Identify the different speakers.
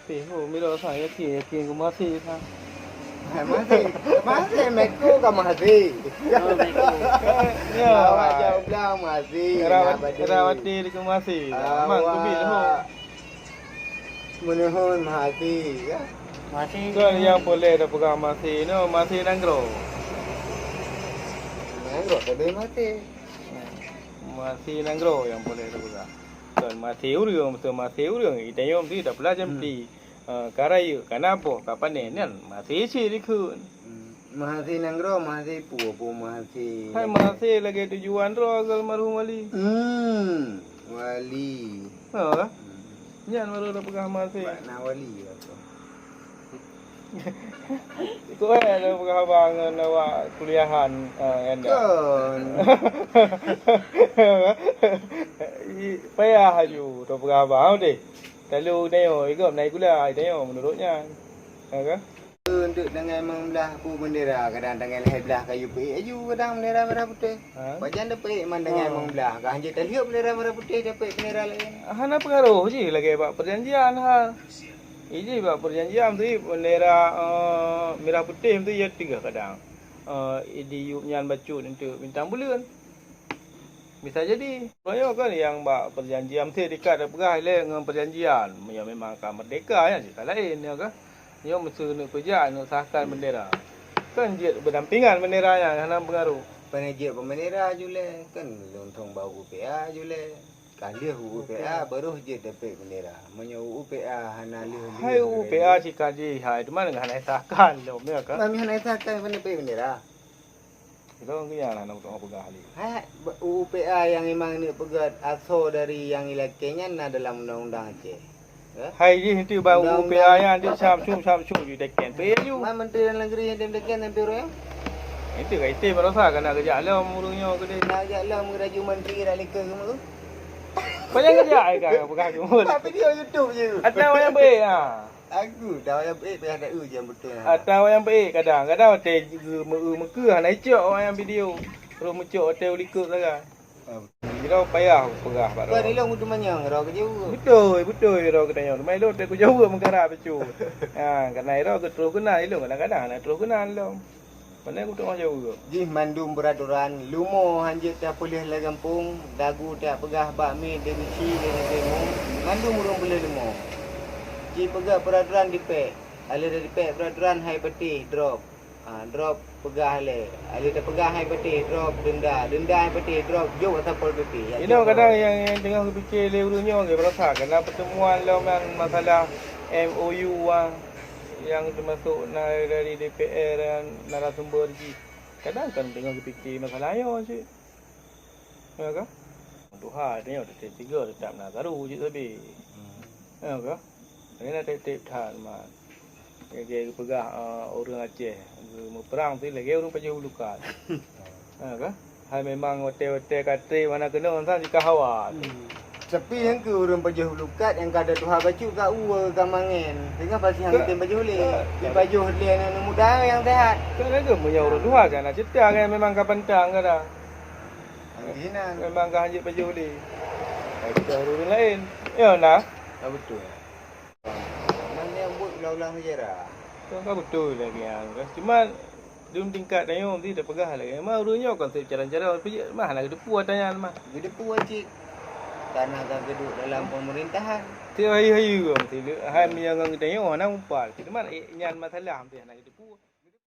Speaker 1: Tapi mira saya ke masih tha.
Speaker 2: Masih Meko ke masih.
Speaker 1: Ya,
Speaker 2: Awak jauh belah masih.
Speaker 1: Rawati ke masih. Mang tu bi dah.
Speaker 2: Menuhun masih ya.
Speaker 3: Masih.
Speaker 1: Kau yang boleh dah pegang masih, no masih nanggro.
Speaker 2: Nanggro tapi masih.
Speaker 1: Masih nanggro yang boleh dah pegang. Kan masih uriung, masih uriung. Ida yom tu dah belajar mesti. Karai kenapa? Kapan ni? Masih sih dikun.
Speaker 2: Masih nanggro, masih puo masih.
Speaker 1: Hai masih lagi tujuan roh almarhum wali.
Speaker 2: Wali.
Speaker 1: Ha? Nyan baru dah pegang masih.
Speaker 2: Nak wali apa?
Speaker 1: Itu ada pegang abang awak kuliahan anda.
Speaker 2: Kon.
Speaker 1: Payah haju tu pegang abang deh. Lalu tengok ikut naik kuliah tengok menurutnya. Ha?
Speaker 2: Untuk dengan membelah pu bendera kadang dengan leher belah kayu pek aju kadang bendera merah putih. Bajan dah pek man dengan membelah. Kah hanya tak lihat bendera merah putih dapat bendera lain.
Speaker 1: Hana pengaruh je lagi buat perjanjian ha. Ini buat perjanjian tu bendera merah putih tu ya tiga kadang. Di nyan bacu untuk bintang bulan. Bisa jadi. Banyak kan yang buat perjanjian tu dekat dah pegah dengan perjanjian. Ya memang kan merdeka ya cerita lain ya kan. Yang mesti nak kerja nak sahkan bendera. Kan dia berdampingan bendera yang hana pengaruh.
Speaker 2: Penajik bendera jule kan lontong bau UPA jule. Kali UPA baru je dapat bendera. Menyo UPA hana lih.
Speaker 1: Hai UPA jika di hai di mana hana sahkan lo me kan.
Speaker 2: Kami hana sahkan bendera.
Speaker 1: Kita orang yang nak untuk pegang ali.
Speaker 2: Hai UPA yang memang ni pegat asal dari yang ilakenya na dalam undang-undang Aceh.
Speaker 1: Hai di itu baru UPA yang di samsung you dekat PLU.
Speaker 2: Mana Menteri Dalam Negeri yang dekat nanti orang?
Speaker 1: Itu kan itu merasa kena kerja lah murungnya ke dia.
Speaker 2: Nak ajak lah mengeraju menteri dah leka ke mana?
Speaker 1: Banyak kerja ai kan pegang tu.
Speaker 2: Tapi video YouTube je.
Speaker 1: Atau yang baik ah.
Speaker 2: Aku dah yang baik payah tak je betul.
Speaker 1: Atau yang baik kadang-kadang hotel muka nak icok orang yang video. Terus muncul hotel likut sangat. Kita payah pegah pak.
Speaker 2: Kau ni lah mutu manyang ro kerja.
Speaker 1: Betul ro katanya. Mai lo tak ku jauh mengkara becu. Ha, karena ro ke terus kenal lo kadang-kadang nak terus kenal lo. Mana aku tak jauh ke.
Speaker 2: Di mandum peraturan lumo hanjit tak boleh lah kampung, dagu tak pegah bakmi demisi demo. Mandum urang boleh lumo. Ji pegah peraturan dipek. Alih dari dipek peraturan hai peti drop. Drop pegah le. Alih dah pegah hai peti drop denda hai peti drop jauh atau pol PP.
Speaker 1: Ini kadang yang tengah fikir leurunya ke berasa kena pertemuan lo masalah MOU yang termasuk dari DPR dan narasumber ji. Kadang kan tengah fikir masalah ayo je. Ya ke? Tuhan tengok detik 3 tetap nak taruh je tapi. Ya ke? Ini nak tetap than mah. Dia pegah orang Aceh perang tu lagi orang Pajak Hulukat. Ha ke? Hai memang hotel-hotel kata mana kena orang jika hawa.
Speaker 2: Tapi yang ke orang Pajak Hulukat yang kada Tuhan baju kat ua gamangen. Tengah pasti hang tem baju hule. Di baju hule yang muda yang sehat.
Speaker 1: Kan ada punya orang tua kan nak cerita kan memang kapan tang kan.
Speaker 2: Hina
Speaker 1: Memang kan hajat baju hule. Kita orang lain. Ya nah.
Speaker 2: betul. Mana yang buat ulang-ulang sejarah.
Speaker 1: Kan betul lagi yang. Cuma belum tingkat tayong tu dah pegah lagi. Memang urunnya konsep cara-cara mah nak depu tanya mah.
Speaker 2: Dia pun wajib tanah kan duduk dalam pemerintahan.
Speaker 1: Tiap hari-hari ke mesti hai yang tayong nak umpal. Cuma nyan masalah mesti nak depu.